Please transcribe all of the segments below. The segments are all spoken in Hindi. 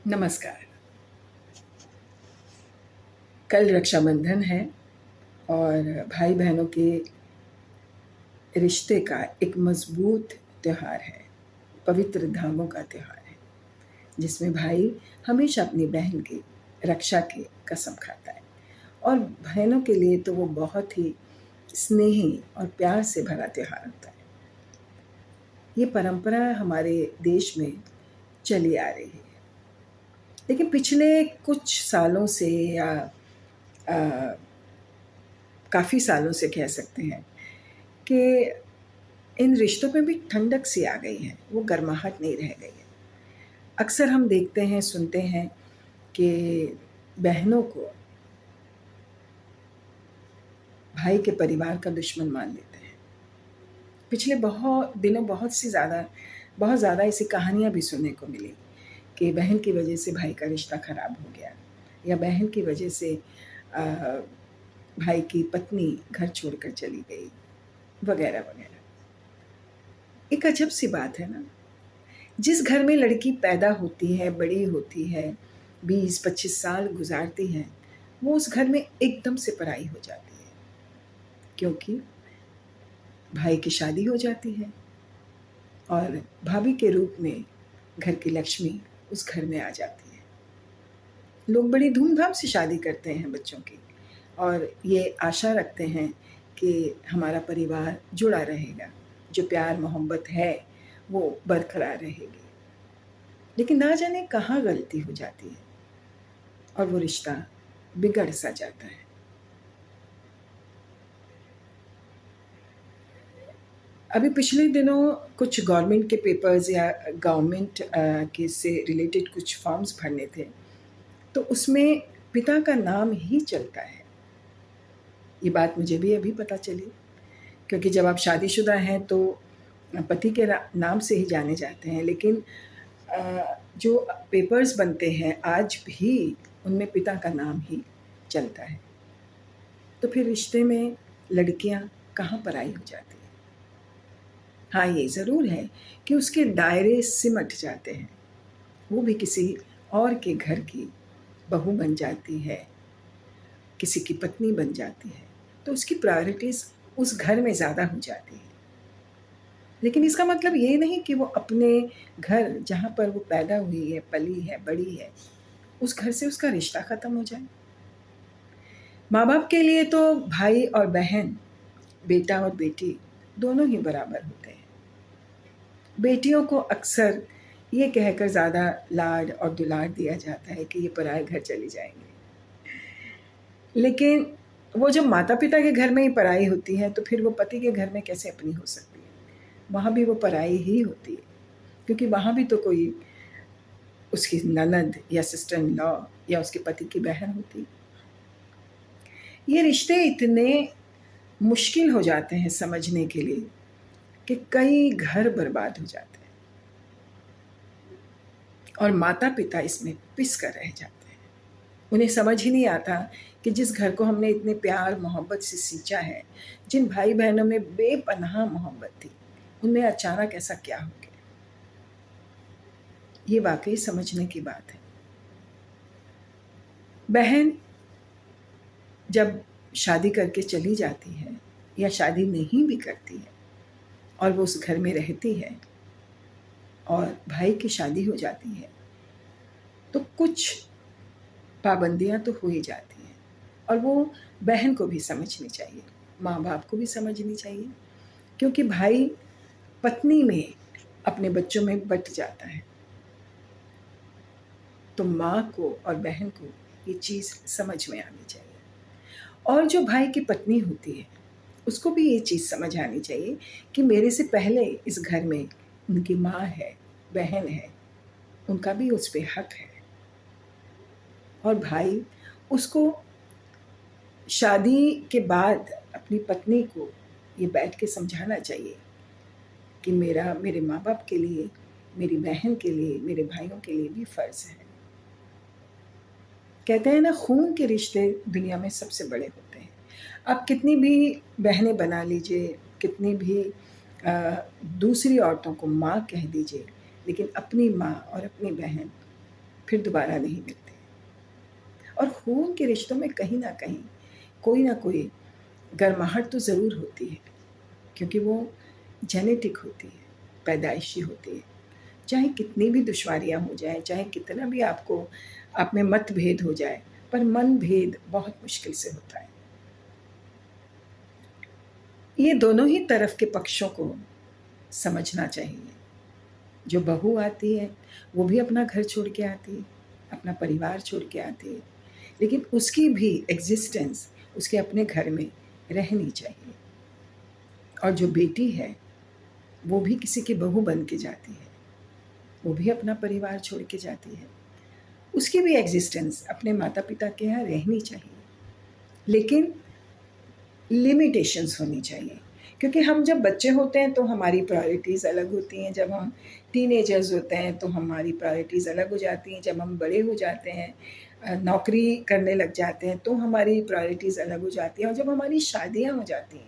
नमस्कार। कल रक्षाबंधन है और भाई बहनों के रिश्ते का एक मजबूत त्यौहार है, पवित्र धागों का त्यौहार है, जिसमें भाई हमेशा अपनी बहन की रक्षा की कसम खाता है। और बहनों के लिए तो वो बहुत ही स्नेही और प्यार से भरा त्यौहार होता है। ये परंपरा हमारे देश में चली आ रही है, लेकिन पिछले कुछ सालों से या काफ़ी सालों से कह सकते हैं कि इन रिश्तों में भी ठंडक सी आ गई है, वो गर्माहट नहीं रह गई है। अक्सर हम देखते हैं, सुनते हैं कि बहनों को भाई के परिवार का दुश्मन मान लेते हैं। पिछले बहुत दिनों बहुत ज़्यादा ऐसी कहानियाँ भी सुनने को मिली कि बहन की वजह से भाई का रिश्ता ख़राब हो गया, या बहन की वजह से भाई की पत्नी घर छोड़कर चली गई, वगैरह वगैरह। एक अजब सी बात है ना, जिस घर में लड़की पैदा होती है, बड़ी होती है, 20-25 साल गुजारती है, वो उस घर में एकदम से पराई हो जाती है, क्योंकि भाई की शादी हो जाती है और भाभी के रूप में घर की लक्ष्मी उस घर में आ जाती है। लोग बड़ी धूमधाम से शादी करते हैं बच्चों की, और ये आशा रखते हैं कि हमारा परिवार जुड़ा रहेगा, जो प्यार मोहब्बत है वो बरकरार रहेगी। लेकिन ना जाने कहाँ गलती हो जाती है और वो रिश्ता बिगड़ सा जाता है। अभी पिछले दिनों कुछ गवर्नमेंट के पेपर्स या गवर्नमेंट के से रिलेटेड कुछ फॉर्म्स भरने थे, तो उसमें पिता का नाम ही चलता है। ये बात मुझे भी अभी पता चली, क्योंकि जब आप शादीशुदा हैं तो पति के नाम से ही जाने जाते हैं, लेकिन जो पेपर्स बनते हैं आज भी उनमें पिता का नाम ही चलता है। तो फिर रिश्ते में लड़कियां कहाँ पराई हो जाती हैं। हाँ, ये ज़रूर है कि उसके दायरे सिमट जाते हैं, वो भी किसी और के घर की बहू बन जाती है, किसी की पत्नी बन जाती है, तो उसकी प्रायोरिटीज़ उस घर में ज़्यादा हो जाती है। लेकिन इसका मतलब ये नहीं कि वो अपने घर, जहाँ पर वो पैदा हुई है, पली है, बड़ी है, उस घर से उसका रिश्ता ख़त्म हो जाए। माँ बाप के लिए तो भाई और बहन, बेटा और बेटी दोनों ही बराबर होते हैं। बेटियों को अक्सर ये कहकर ज़्यादा लाड और दुलार दिया जाता है कि ये पराए घर चली जाएंगे, लेकिन वो जब माता पिता के घर में ही पराई होती है तो फिर वो पति के घर में कैसे अपनी हो सकती है। वहाँ भी वो पराई ही होती है, क्योंकि वहाँ भी तो कोई उसकी ननद या सिस्टर इन लॉ या उसके पति की बहन होती। ये रिश्ते इतने मुश्किल हो जाते हैं समझने के लिए कि कई घर बर्बाद हो जाते हैं और माता पिता इसमें पिस कर रह जाते हैं। उन्हें समझ ही नहीं आता कि जिस घर को हमने इतने प्यार मोहब्बत से सींचा है, जिन भाई बहनों में बेपनाह मोहब्बत थी, उनमें अचानक ऐसा क्या हो गया। ये वाकई समझने की बात है। बहन जब शादी करके चली जाती है या शादी नहीं भी करती है और वो उस घर में रहती है और भाई की शादी हो जाती है, तो कुछ पाबंदियां तो हो ही जाती हैं, और वो बहन को भी समझनी चाहिए, माँ बाप को भी समझनी चाहिए, क्योंकि भाई पत्नी में अपने बच्चों में बट जाता है। तो माँ को और बहन को ये चीज़ समझ में आनी चाहिए, और जो भाई की पत्नी होती है उसको भी ये चीज़ समझ आनी चाहिए कि मेरे से पहले इस घर में उनकी माँ है, बहन है, उनका भी उस पर हक है। और भाई उसको शादी के बाद अपनी पत्नी को ये बैठ के समझाना चाहिए कि मेरे माँ बाप के लिए, मेरी बहन के लिए, मेरे भाइयों के लिए भी फ़र्ज़ है। कहते हैं ना, खून के रिश्ते दुनिया में सबसे बड़े होते हैं। आप कितनी भी बहनें बना लीजिए, कितनी भी दूसरी औरतों को माँ कह दीजिए, लेकिन अपनी माँ और अपनी बहन फिर दोबारा नहीं मिलते। और खून के रिश्तों में कहीं ना कहीं कोई ना कोई गर्माहट तो ज़रूर होती है, क्योंकि वो जेनेटिक होती है, पैदाइशी होती है। चाहे कितनी भी दुश्वारियाँ हो जाएं, चाहे कितना भी आपको आप में मतभेद हो जाए, पर मन भेद बहुत मुश्किल से होता है। ये दोनों ही तरफ के पक्षों को समझना चाहिए। जो बहू आती है वो भी अपना घर छोड़ के आती है, अपना परिवार छोड़ के आती है, लेकिन उसकी भी एग्जिस्टेंस उसके अपने घर में रहनी चाहिए। और जो बेटी है वो भी किसी की बहू बन के जाती है, वो भी अपना परिवार छोड़ के जाती है, उसकी भी एग्जिस्टेंस अपने माता पिता के यहाँ रहनी चाहिए, लेकिन लिमिटेशंस होनी चाहिए। क्योंकि हम जब बच्चे होते हैं तो हमारी प्रायोरिटीज़ अलग होती हैं, जब हम टीनेजर्स होते हैं तो हमारी प्रायोरिटीज़ अलग हो जाती हैं, जब हम बड़े हो जाते हैं, नौकरी करने लग जाते हैं तो हमारी प्रायोरिटीज़ अलग हो जाती हैं, और जब हमारी शादियाँ हो जाती हैं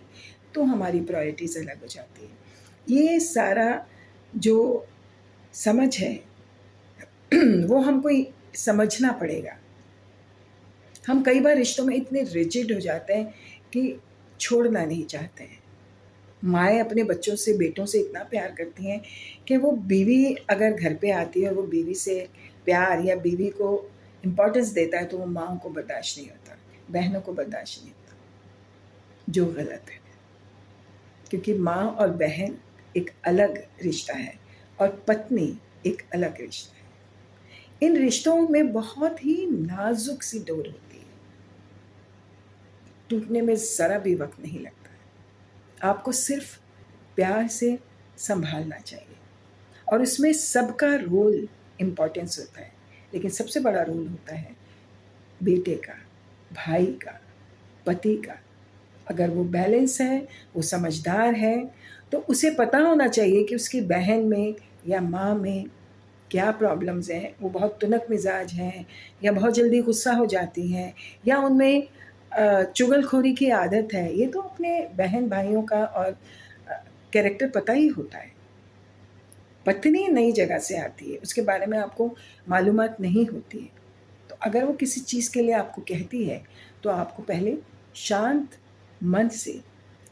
तो हमारी प्रायोरिटीज़ अलग हो जाती हैं। ये सारा जो समझ है वो हमको समझना पड़ेगा। हम कई बार रिश्तों में इतने रिजिड हो जाते हैं कि छोड़ना नहीं चाहते हैं। माएँ अपने बच्चों से, बेटों से इतना प्यार करती हैं कि वो बीवी अगर घर पे आती है और वो बीवी से प्यार या बीवी को इम्पोर्टेंस देता है तो वो माँ को बर्दाश्त नहीं होता, बहनों को बर्दाश्त नहीं होता, जो गलत है। क्योंकि माँ और बहन एक अलग रिश्ता है और पत्नी एक अलग रिश्ता है। इन रिश्तों में बहुत ही नाजुक सी डोर होती है, टूटने में ज़रा भी वक्त नहीं लगता। आपको सिर्फ प्यार से संभालना चाहिए, और उसमें सबका रोल इम्पोर्टेंस होता है, लेकिन सबसे बड़ा रोल होता है बेटे का, भाई का, पति का। अगर वो बैलेंस है, वो समझदार है, तो उसे पता होना चाहिए कि उसकी बहन में या माँ में क्या प्रॉब्लम्स हैं। वो बहुत तुनक मिजाज हैं, या बहुत जल्दी गुस्सा हो जाती हैं, या उनमें चुगलखोरी की आदत है। ये तो अपने बहन भाइयों का और कैरेक्टर पता ही होता है। पत्नी नई जगह से आती है, उसके बारे में आपको मालूमात नहीं होती है, तो अगर वो किसी चीज़ के लिए आपको कहती है तो आपको पहले शांत मन से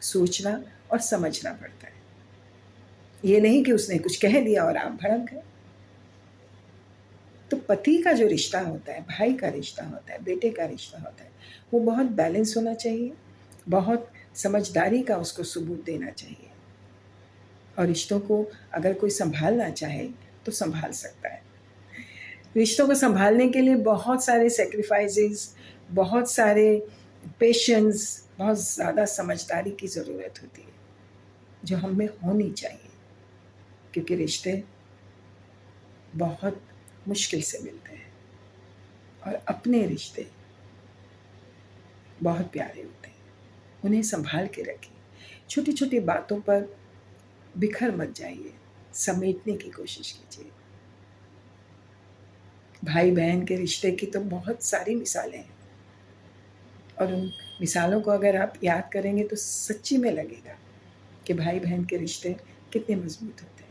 सोचना और समझना पड़ता है। ये नहीं कि उसने कुछ कह दिया और आप भड़क गए। तो पति का जो रिश्ता होता है, भाई का रिश्ता होता है, बेटे का रिश्ता होता है, वो बहुत बैलेंस होना चाहिए, बहुत समझदारी का उसको सबूत देना चाहिए। और रिश्तों को अगर कोई संभालना चाहे तो संभाल सकता है। रिश्तों को संभालने के लिए बहुत सारे सेक्रीफाइसेस, बहुत सारे पेशेंस, बहुत ज़्यादा समझदारी की ज़रूरत होती है, जो हम में होनी चाहिए, क्योंकि रिश्ते बहुत मुश्किल से मिलते हैं और अपने रिश्ते बहुत प्यारे होते हैं। उन्हें संभाल के रखिए। छोटी छोटी बातों पर बिखर मत जाइए, समेटने की कोशिश कीजिए। भाई बहन के रिश्ते की तो बहुत सारी मिसालें हैं, और उन मिसालों को अगर आप याद करेंगे तो सच्ची में लगेगा कि भाई बहन के रिश्ते कितने मजबूत होते हैं।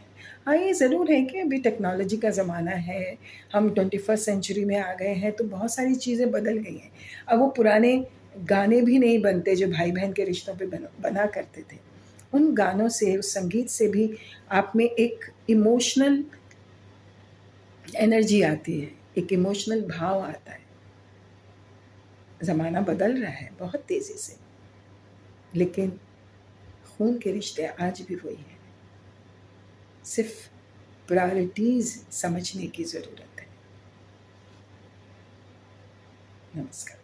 हाँ, ये ज़रूर है कि अभी टेक्नोलॉजी का ज़माना है, हम 21st सेंचुरी में आ गए हैं, तो बहुत सारी चीज़ें बदल गई हैं। अब वो पुराने गाने भी नहीं बनते जो भाई बहन के रिश्तों पे बना करते थे। उन गानों से, उस संगीत से भी आप में एक इमोशनल एनर्जी आती है, एक इमोशनल भाव आता है। ज़माना बदल रहा है बहुत तेज़ी से, लेकिन खून के रिश्ते आज भी वही हैं। सिर्फ प्रायोरिटीज़ समझने की ज़रूरत है। नमस्कार।